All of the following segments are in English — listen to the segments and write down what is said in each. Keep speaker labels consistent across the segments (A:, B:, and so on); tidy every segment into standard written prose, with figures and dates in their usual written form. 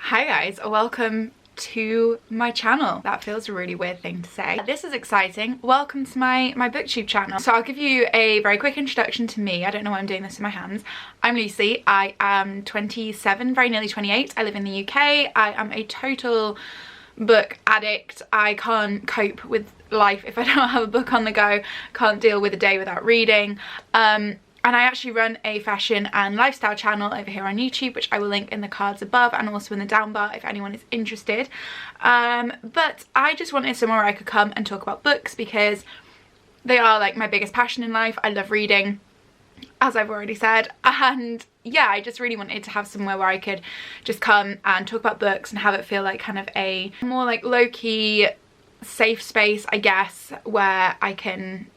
A: Hi guys, welcome to my channel. That feels a really weird thing to say. This is exciting. Welcome to my booktube channel. So I'll give you a very quick introduction to me. I don't know why I'm doing this in my hands. I'm Lucy. I am 27, very nearly 28. I live in the UK. I am a total book addict. I can't cope with life if I don't have a book on the go. Can't deal with a day without reading. And I actually run a fashion and lifestyle channel over here on YouTube, which I will link in the cards above and also in the down bar if anyone is interested. But I just wanted somewhere where I could come and talk about books because they are like my biggest passion in life. I love reading, as I've already said, and yeah, I just really wanted to have somewhere where I could just come and talk about books and have it feel like kind of a more like low-key safe space, I guess, where I can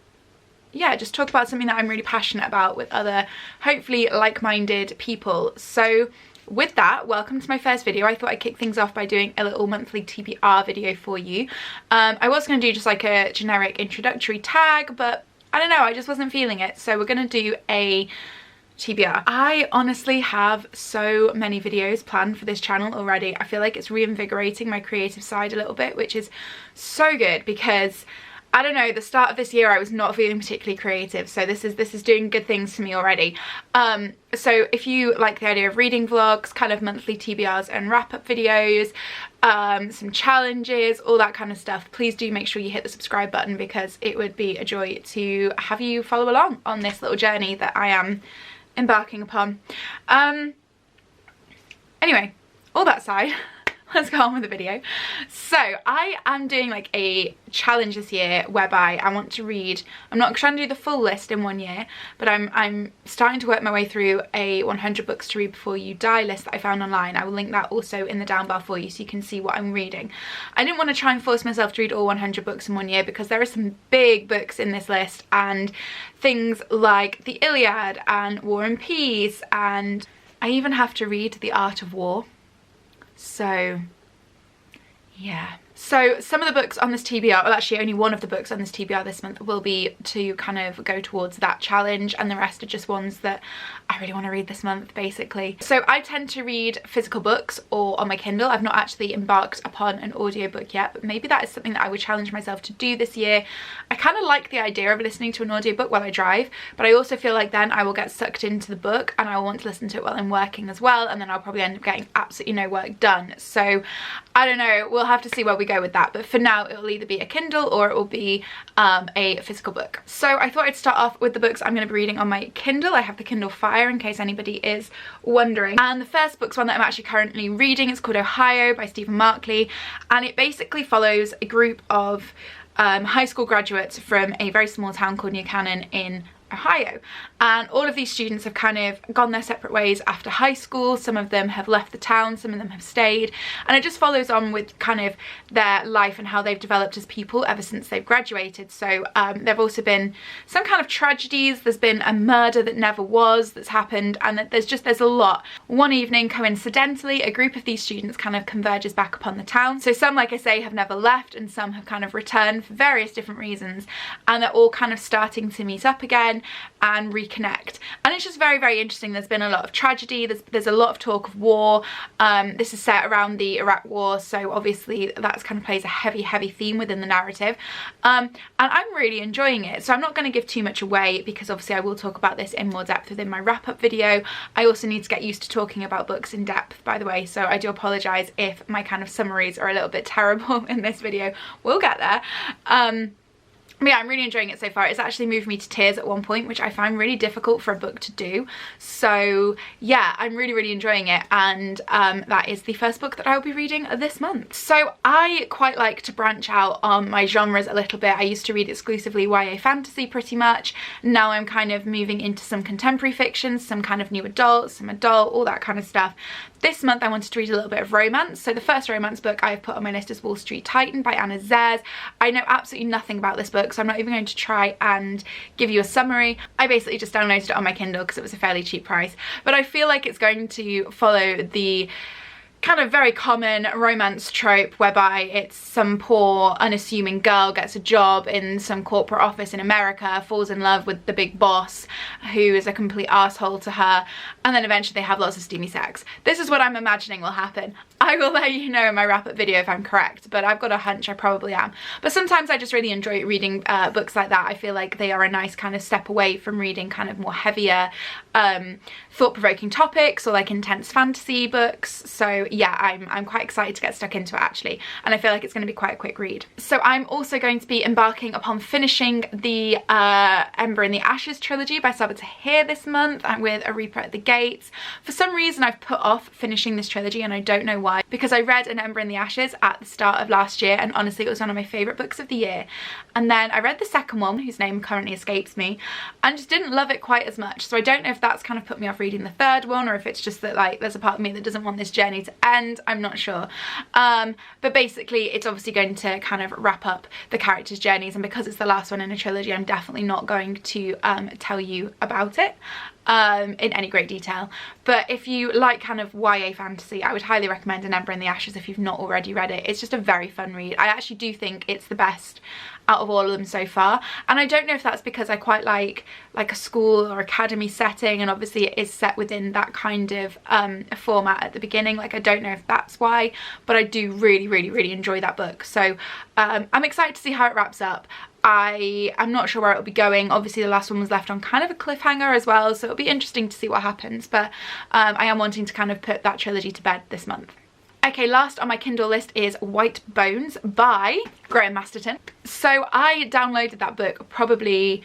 A: just talk about something that I'm really passionate about with other hopefully like-minded people. So with that, welcome to my first video. I thought I'd kick things off by doing a little monthly TBR video for you. I was going to do just like a generic introductory tag, but I don't know, I just wasn't feeling it, so we're going to do a TBR. I honestly have so many videos planned for this channel already. I feel like it's reinvigorating my creative side a little bit, which is so good because I don't know, the start of this year I was not feeling particularly creative, so this is doing good things for me already. So if you like the idea of reading vlogs, kind of monthly TBRs and wrap-up videos, some challenges, all that kind of stuff, please do make sure you hit the subscribe button because it would be a joy to have you follow along on this little journey that I am embarking upon. Anyway, all that aside, let's go on with the video. So I am doing like a challenge this year whereby I want to read, I'm not trying to do the full list in one year, but I'm starting to work my way through a 100 books to read before you die list that I found online. I will link that also in the down bar for you so you can see what I'm reading. I didn't want to try and force myself to read all 100 books in one year because there are some big books in this list, and things like the Iliad and War and Peace, and I even have to read The Art of War. So yeah, so some of the books on this TBR, well actually only one of the books on this TBR this month will be to kind of go towards that challenge, and the rest are just ones that I really want to read this month basically. So I tend to read physical books or on my Kindle. I've not actually embarked upon an audiobook yet, but maybe that is something that I would challenge myself to do this year. I kind of like the idea of listening to an audiobook while I drive, but I also feel like then I will get sucked into the book and I will want to listen to it while I'm working as well, and then I'll probably end up getting absolutely no work done. So I don't know, we'll have to see where we go with that, but for now it will either be a Kindle or it will be a physical book. So I thought I'd start off with the books I'm going to be reading on my Kindle. I have the Kindle Fire in case anybody is wondering, and the first book's one that I'm actually currently reading. It's called Ohio by Stephen Markley, and it basically follows a group of high school graduates from a very small town called New Canaan in Ohio, and all of these students have kind of gone their separate ways after high school. Some of them have left the town, some of them have stayed, and it just follows on with kind of their life and how they've developed as people ever since they've graduated. So there have also been some kind of tragedies. There's been a murder that never was that's happened, and there's a lot. One evening, coincidentally, a group of these students kind of converges back upon the town. So some, like I say, have never left, and some have kind of returned for various different reasons, and they're all kind of starting to meet up again and reconnect, and it's just very, very interesting. There's been a lot of tragedy, there's a lot of talk of war. This is set around the Iraq War, so obviously that's kind of plays a heavy theme within the narrative, and I'm really enjoying it. So I'm not going to give too much away because obviously I will talk about this in more depth within my wrap-up video. I also need to get used to talking about books in depth, by the way, so I do apologise if my kind of summaries are a little bit terrible in this video. We'll get there. But yeah, I'm really enjoying it so far. It's actually moved me to tears at one point, which I find really difficult for a book to do. So yeah, I'm really enjoying it, and that is the first book that I will be reading this month. So I quite like to branch out on my genres a little bit. I used to read exclusively YA fantasy pretty much. Now I'm kind of moving into some contemporary fiction, some kind of new adult, some adult, all that kind of stuff. This month I wanted to read a little bit of romance. So the first romance book I've put on my list is Wall Street Titan by Anna Zares. I know absolutely nothing about this book, so I'm not even going to try and give you a summary. I basically just downloaded it on my Kindle because it was a fairly cheap price, but I feel like it's going to follow the kind of very common romance trope whereby it's some poor unassuming girl gets a job in some corporate office in America, falls in love with the big boss who is a complete asshole to her, and then eventually they have lots of steamy sex. This is what I'm imagining will happen. I will let you know in my wrap-up video if I'm correct, but I've got a hunch I probably am. But sometimes I just really enjoy reading books like that. I feel like they are a nice kind of step away from reading kind of more heavier thought-provoking topics or like intense fantasy books. So yeah, I'm quite excited to get stuck into it actually, and I feel like it's going to be quite a quick read. So I'm also going to be embarking upon finishing the Ember in the Ashes trilogy by Sabaa Tahir this month, and with A Reaper at the Gates. For some reason I've put off finishing this trilogy, and I don't know why, because I read An Ember in the Ashes at the start of last year, and honestly it was one of my favourite books of the year. And then I read the second one, whose name currently escapes me, and just didn't love it quite as much. So I don't know if that's kind of put me off reading the third one, or if it's just that like there's a part of me that doesn't want this journey to end. I'm not sure. But basically it's obviously going to kind of wrap up the characters' journeys, and because it's the last one in a trilogy, I'm definitely not going to tell you about it in any great detail. But if you like kind of YA fantasy, I would highly recommend An Ember in the Ashes if you've not already read it. It's just a very fun read. I actually do think it's the best out of all of them so far, and I don't know if that's because I quite like a school or academy setting, and obviously it is set within that kind of format at the beginning. Like I don't know if that's why, but I do really enjoy that book. So I'm excited to see how it wraps up. I'm not sure where it'll be going. Obviously the last one was left on kind of a cliffhanger as well, so it'll be interesting to see what happens, but I am wanting to kind of put that trilogy to bed this month. Okay, last on my Kindle list is White Bones by Graham Masterton. So I downloaded that book probably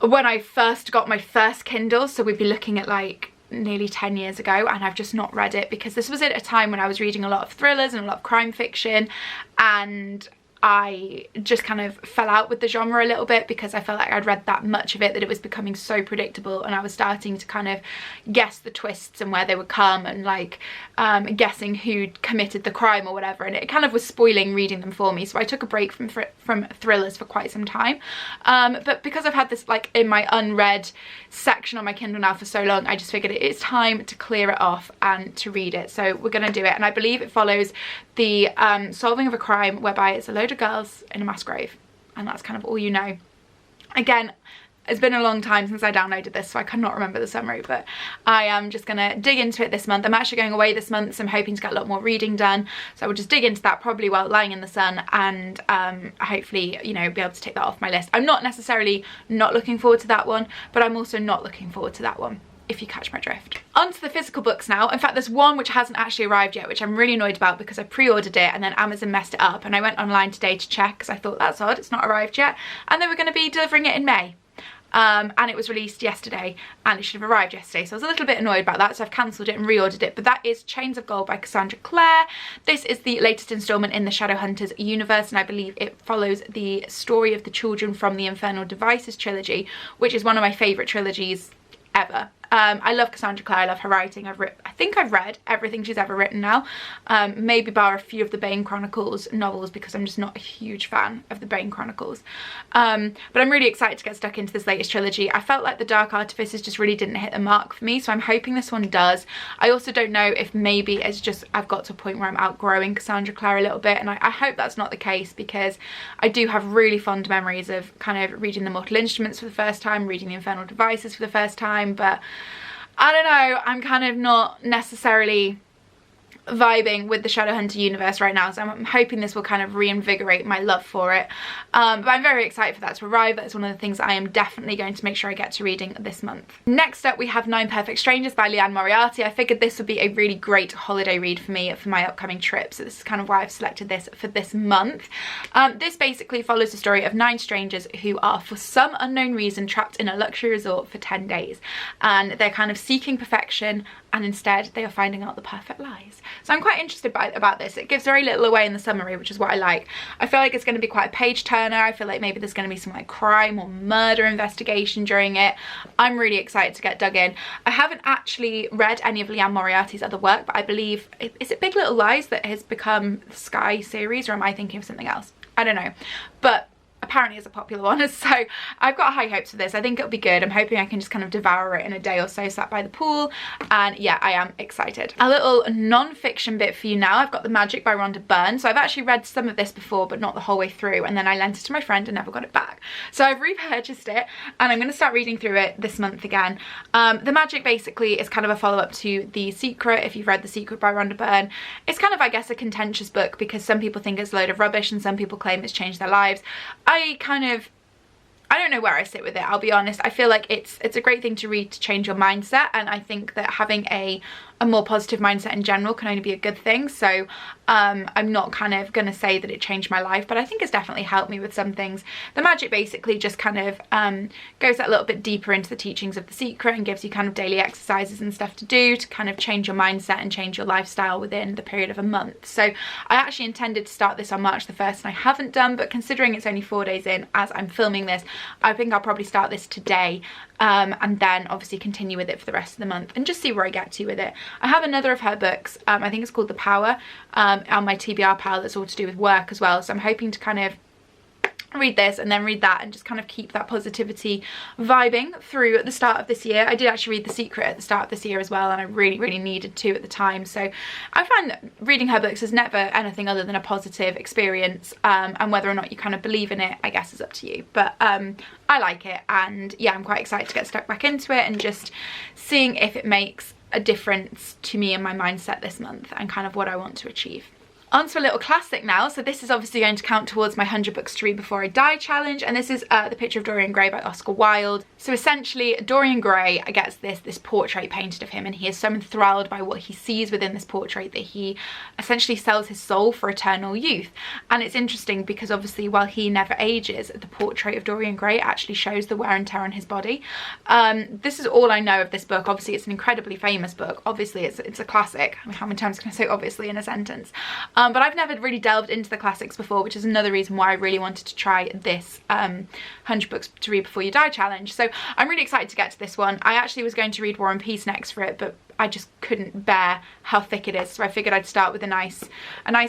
A: when I first got my first Kindle, so we'd be looking at like nearly 10 years ago, and I've just not read it because this was at a time when I was reading a lot of thrillers and a lot of crime fiction, and I just kind of fell out with the genre a little bit because I felt like I'd read that much of it that it was becoming so predictable, and I was starting to kind of guess the twists and where they would come, and like guessing who'd committed the crime or whatever, and it kind of was spoiling reading them for me. So I took a break from thrillers for quite some time, but because I've had this like in my unread section on my Kindle now for so long, I just figured it's time to clear it off and to read it. So we're gonna do it, and I believe it follows the solving of a crime whereby it's a load of girls in a mass grave, and that's kind of all you know. Again, it's been a long time since I downloaded this, so I cannot remember the summary, but I am just gonna dig into it this month. I'm actually going away this month, so I'm hoping to get a lot more reading done, so I will just dig into that probably while lying in the sun, and hopefully, you know, be able to take that off my list. I'm not necessarily not looking forward to that one, but I'm also not looking forward to that one, if you catch my drift. On to the physical books now. In fact, there's one which hasn't actually arrived yet, which I'm really annoyed about because I pre-ordered it and then Amazon messed it up, and I went online today to check because I thought that's odd, it's not arrived yet, and they were going to be delivering it in May. And it was released yesterday, and it should have arrived yesterday, so I was a little bit annoyed about that, so I've cancelled it and reordered it. But that is Chains of Gold by Cassandra Clare. This is the latest instalment in the Shadowhunters universe, and I believe it follows the story of the children from the Infernal Devices trilogy, which is one of my favourite trilogies ever. I love Cassandra Clare, I love her writing. I think I've read everything she's ever written now, maybe bar a few of the Bane Chronicles novels because I'm just not a huge fan of the Bane Chronicles. But I'm really excited to get stuck into this latest trilogy. I felt like the Dark Artifices just really didn't hit the mark for me, so I'm hoping this one does. I also don't know if maybe it's just I've got to a point where I'm outgrowing Cassandra Clare a little bit, and I hope that's not the case, because I do have really fond memories of kind of reading the Mortal Instruments for the first time, reading the Infernal Devices for the first time, but I don't know, I'm kind of not necessarily vibing with the Shadowhunter universe right now, so I'm hoping this will kind of reinvigorate my love for it. But I'm very excited for that to arrive. That's one of the things I am definitely going to make sure I get to reading this month. Next up we have Nine Perfect Strangers by Leanne Moriarty. I figured this would be a really great holiday read for me for my upcoming trip, so this is kind of why I've selected this for this month. This basically follows the story of 9 strangers who are for some unknown reason trapped in a luxury resort for 10 days, and they're kind of seeking perfection, and instead they are finding out the perfect lies. So I'm quite interested about this. It gives very little away in the summary, which is what I like. I feel like it's going to be quite a page turner. I feel like maybe there's going to be some like crime or murder investigation during it. I'm really excited to get dug in. I haven't actually read any of Leanne Moriarty's other work, but I believe, is it Big Little Lies that has become the Sky series, or am I thinking of something else? I don't know. But apparently is a popular one, so I've got high hopes for this. I think it'll be good. I'm hoping I can just kind of devour it in a day or so, sat by the pool, and yeah, I am excited. A little non-fiction bit for you now. I've got The Magic by Rhonda Byrne. So I've actually read some of this before, but not the whole way through, and then I lent it to my friend and never got it back. So I've repurchased it, and I'm going to start reading through it this month again. The Magic basically is kind of a follow-up to The Secret. If you've read The Secret by Rhonda Byrne, it's kind of, I guess, a contentious book because some people think it's a load of rubbish and some people claim it's changed their lives. I don't know where I sit with it, I'll be honest. I feel like it's a great thing to read to change your mindset, and I think that having a more positive mindset in general can only be a good thing. So I'm not kind of gonna say that it changed my life, but I think it's definitely helped me with some things. The Magic basically just kind of goes a little bit deeper into the teachings of The Secret and gives you kind of daily exercises and stuff to do to kind of change your mindset and change your lifestyle within the period of a month. So I actually intended to start this on March the 1st and I haven't done, but considering it's only 4 days in as I'm filming this, I think I'll probably start this today, and then obviously continue with it for the rest of the month and just see where I get to with it. I have another of her books, I think it's called The Power, on my TBR pile that's all to do with work as well, so I'm hoping to kind of read this and then read that and just kind of keep that positivity vibing through at the start of this year. I did actually read The Secret at the start of this year as well, and I really needed to at the time. So I find reading her books is never anything other than a positive experience, and whether or not you kind of believe in it, I guess, is up to you. But I like it, and yeah, I'm quite excited to get stuck back into it and just seeing if it makes a difference to me and my mindset this month and kind of what I want to achieve. On to a little classic now. So this is obviously going to count towards my 100 books to read before I die challenge, and this is The Picture of Dorian Gray by Oscar Wilde. So essentially Dorian Gray gets this portrait painted of him, and he is so enthralled by what he sees within this portrait that he essentially sells his soul for eternal youth. And it's interesting because obviously while he never ages, the portrait of Dorian Gray actually shows the wear and tear on his body. This is all I know of this book. Obviously it's an incredibly famous book. Obviously it's a classic. I mean, how many times can I say obviously in a sentence? But I've never really delved into the classics before, which is another reason why I really wanted to try this 100 books to read before you die challenge. So I'm really excited to get to this one. I actually was going to read War and Peace next for it, but I just couldn't bear how thick it is, so I figured I'd start with a nice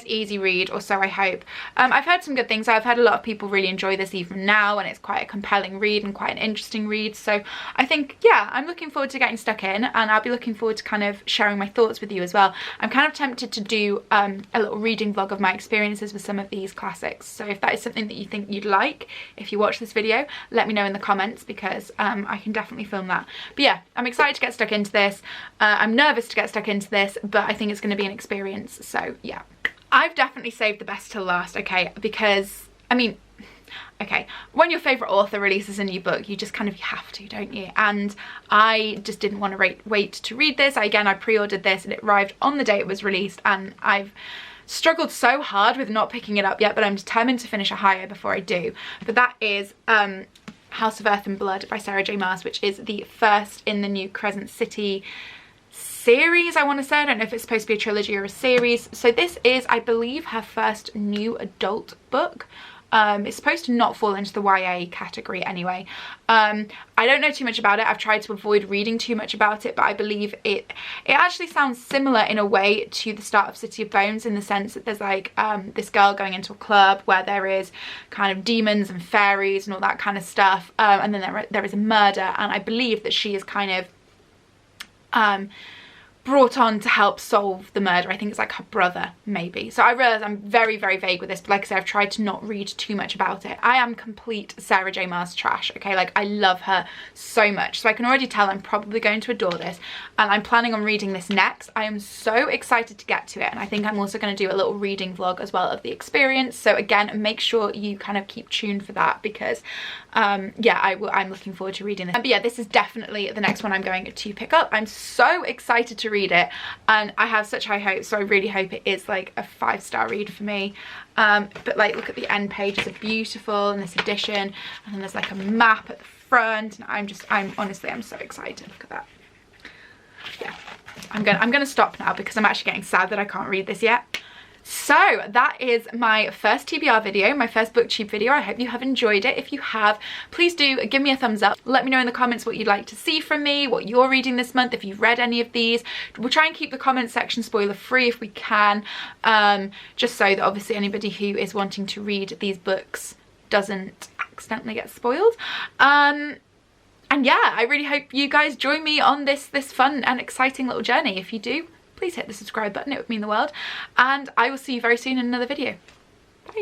A: easy read, or so I hope. I've heard some good things. I've heard a lot of people really enjoy this even now, and it's quite a compelling read and quite an interesting read, so I think, yeah, I'm looking forward to getting stuck in, and I'll be looking forward to kind of sharing my thoughts with you as well. I'm kind of tempted to do a little reading vlog of my experiences with some of these classics, so if that is something that you think you'd like, if you watch this video, let me know in the comments, because I can definitely film that. But yeah, I'm excited to get stuck into this. I'm nervous to get stuck into this, but I think it's going to be an experience, so yeah. I've definitely saved the best till last, okay, because, I mean, okay, when your favourite author releases a new book, you just kind of have to, don't you? And I just didn't want to wait to read this. I pre-ordered this and it arrived on the day it was released, and I've struggled so hard with not picking it up yet, but I'm determined to finish a higher before I do. But that is House of Earth and Blood by Sarah J Maas, which is the first in the new Crescent City series, I want to say. I don't know if it's supposed to be a trilogy or a series. So this is, I believe, her first new adult book. It's supposed to not fall into the YA category anyway. I don't know too much about it. I've tried to avoid reading too much about it, but I believe it actually sounds similar in a way to the start of City of Bones, in the sense that there's like this girl going into a club where there is kind of demons and fairies and all that kind of stuff, and then there is a murder, and I believe that she is kind of brought on to help solve the murder. I think it's like her brother, maybe. So I realise I'm very vague with this, but like I said, I've tried to not read too much about it. I am complete Sarah J Maas trash, okay? Like, I love her so much. So I can already tell I'm probably going to adore this, and I'm planning on reading this next. I am so excited to get to it, and I think I'm also going to do a little reading vlog as well of the experience. So again, make sure you kind of keep tuned for that, because yeah, I'm looking forward to reading this. But yeah, this is definitely the next one I'm going to pick up. I'm so excited to read it, and I have such high hopes, so I really hope it is like a 5-star read for me. But like, look at the end pages, are beautiful in this edition, and then there's like a map at the front, and I'm honestly so excited. Look at that. Yeah, I'm gonna stop now because I'm actually getting sad that I can't read this yet. So that is my first TBR video, my first booktube video. I hope you have enjoyed it. If you have, please do give me a thumbs up. Let me know in the comments what you'd like to see from me, what you're reading this month, if you've read any of these. We'll try and keep the comment section spoiler free if we can, just so that obviously anybody who is wanting to read these books doesn't accidentally get spoiled. And yeah, I really hope you guys join me on this fun and exciting little journey. If you do, please hit the subscribe button, it would mean the world, and I will see you very soon in another video.